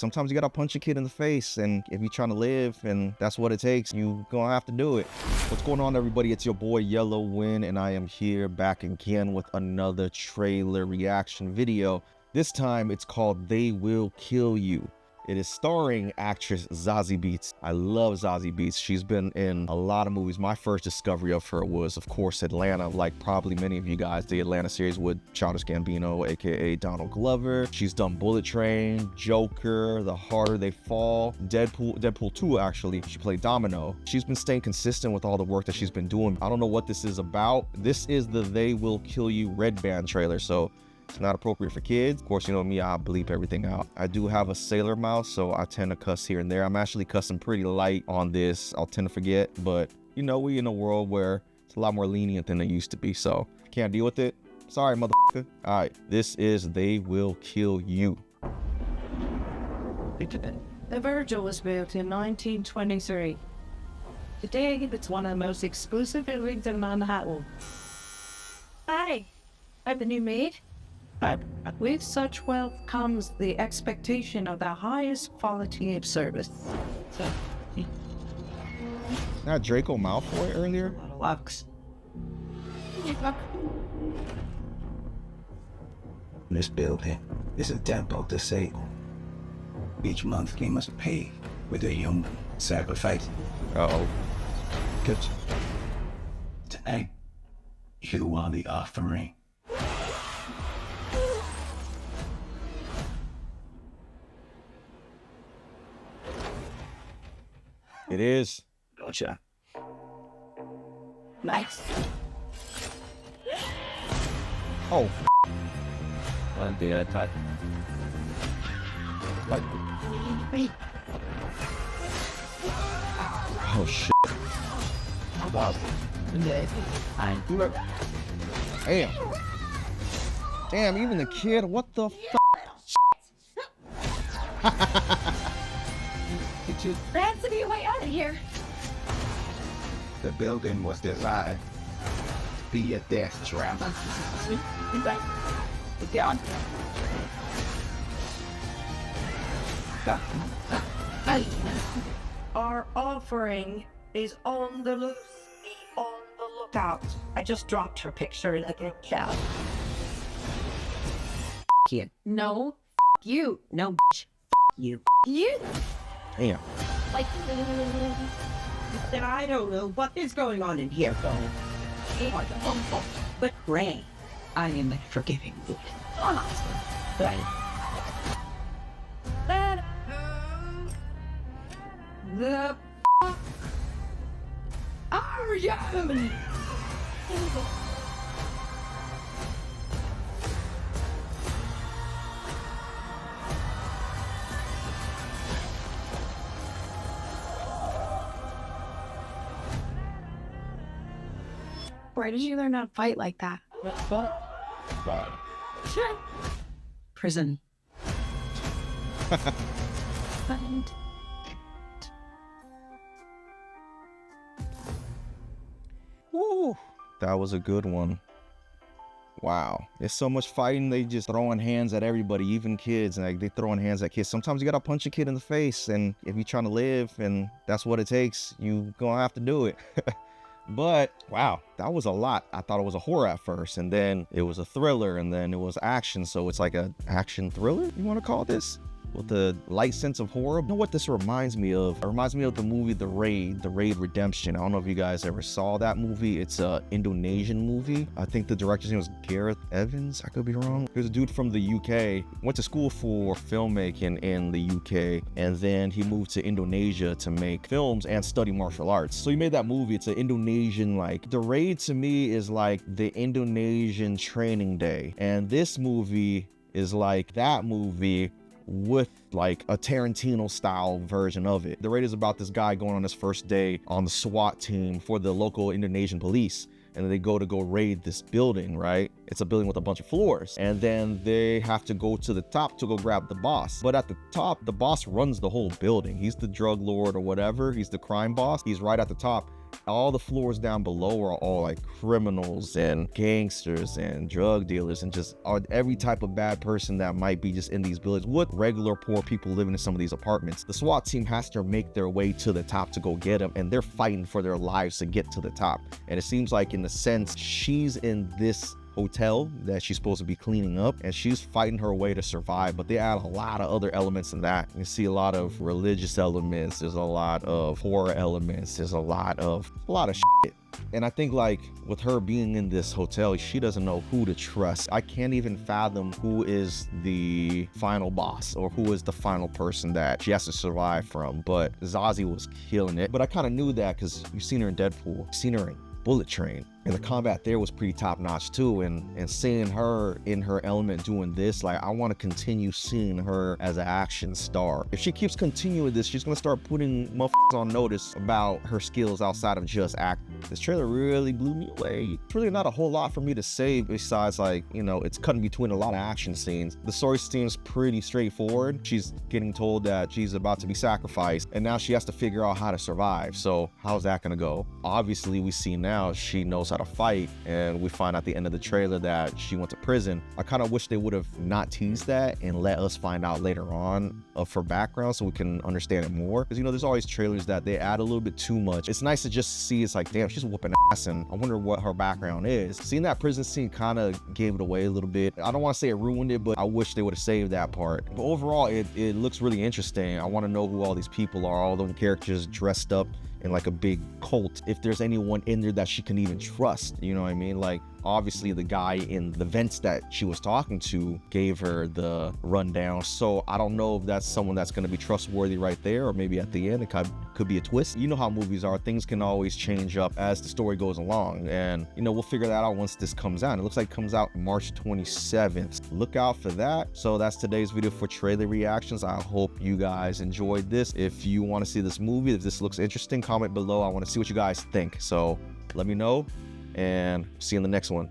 Sometimes you gotta punch a kid in the face, and if you're trying to live and that's what it takes, you gonna have to do it. What's going on, everybody? It's your boy Yellow Win, and I am here back again with another trailer reaction video. This time it's called They Will Kill You. It is starring actress Zazie Beetz. I love Zazie Beetz. She's been in a lot of movies. My first discovery of her was, of course, Atlanta, like probably many of you guys, the Atlanta series with Childish Gambino, aka Donald Glover. She's done Bullet Train, Joker, The Harder They Fall, Deadpool 2, actually. She played Domino. She's been staying consistent with all the work that she's been doing. I don't know what this is about. This is the They Will Kill You red band trailer, so it's not appropriate for kids. Of course, you know me, I bleep everything out. I do have a sailor mouth, so I tend to cuss here and there. I'm actually cussing pretty light on this. I'll tend to forget, but you know, we in a world where it's a lot more lenient than it used to be, so can't deal with it. Sorry, motherfucker. All right, this is They Will Kill You. The Virgil was built in 1923. Today, it's one of the most exclusive buildings in Manhattan. Hi, I'm the new maid. With such wealth comes the expectation of the highest quality of service. Not Draco Malfoy earlier? Lux. This building is a temple to Satan. Each month he must pay with a human sacrifice. Uh-oh. Good. Tonight, you are the offering. It is. Gotcha. Nice. Oh, One day at a time. oh shit. Damn. Damn, even the kid, what the Ransom your way out of here. The building was designed to be a death trap. Down. Our offering is on the loose. Be on the lookout. I just dropped her picture in the group chat. You. No. You. No, you. You. Damn. Like, then I don't know what is going on in here, though. But Ray, I am a forgiving good. The are you? Where did you learn how to fight like that? Prison. Woo, that was a good one. Wow, there's so much fighting. They just throwing hands at everybody, even kids. Like, they throwing hands at kids. Sometimes you gotta punch a kid in the face, and if you're trying to live and that's what it takes, you gonna have to do it. But wow, that was a lot. I thought it was a horror at first, and then it was a thriller, and then it was action. So it's like a action thriller, you want to call this, with a light sense of horror. You know what this reminds me of? It reminds me of the movie The Raid Redemption. I don't know if you guys ever saw that movie. It's a Indonesian movie. I think the director's name was Gareth Evans. I could be wrong. There's a dude from the UK, went to school for filmmaking in the UK, and then he moved to Indonesia to make films and study martial arts. So he made that movie. It's an Indonesian, like, The Raid to me is like the Indonesian Training Day, and this movie is like that movie with like a Tarantino style version of it. The Raid is about this guy going on his first day on the SWAT team for the local Indonesian police, and then they go raid this building, right? It's a building with a bunch of floors, and then they have to go to the top to go grab the boss. But at the top, the boss runs the whole building. He's the drug lord or whatever. He's the crime boss. He's right at the top. All the floors down below are all like criminals and gangsters and drug dealers and just every type of bad person that might be just in these buildings with regular poor people living in some of these apartments. The SWAT team has to make their way to the top to go get them, and they're fighting for their lives to get to the top. And it seems like, in the sense, she's in this hotel that she's supposed to be cleaning up, and she's fighting her way to survive. But they add a lot of other elements in that. You see a lot of religious elements, there's a lot of horror elements, there's a lot of shit. And I think, like, with her being in this hotel, she doesn't know who to trust. I can't even fathom who is the final boss or who is the final person that she has to survive from. But Zazie was killing it. But I kind of knew that because you've seen her in Deadpool, you've seen her in Bullet Train, and the combat there was pretty top notch too. And seeing her in her element doing this, like, I want to continue seeing her as an action star. If she keeps continuing this, she's gonna start putting motherfuckers on notice about her skills outside of just acting. This trailer really blew me away. It's really not a whole lot for me to say besides, like, you know, it's cutting between a lot of action scenes. The story seems pretty straightforward. She's getting told that she's about to be sacrificed, and now she has to figure out how to survive. So how's that gonna go? Obviously, we see now she knows how to fight, and we find at the end of the trailer that she went to prison. I kind of wish they would have not teased that and let us find out later on of her background so we can understand it more, because, you know, there's always trailers that they add a little bit too much. It's nice to just see, it's like, damn, she's whooping ass, and I wonder what her background is. Seeing that prison scene kind of gave it away a little bit. I don't want to say it ruined it, but I wish they would have saved that part. But overall, it looks really interesting. I want to know who all these people are, all the characters dressed up in like a big cult, if there's anyone in there that she can even trust, you know what I mean? Like, obviously the guy in the vents that she was talking to gave her the rundown, so I don't know if that's someone that's going to be trustworthy right there, or maybe at the end it could be a twist. You know how movies are, things can always change up as the story goes along, and, you know, we'll figure that out once this comes out. It looks like it comes out March 27th. Look out for that. So that's today's video for trailer reactions. I hope you guys enjoyed this. If you want to see this movie, if this looks interesting, comment below. I want to see what you guys think, so let me know, and see you in the next one.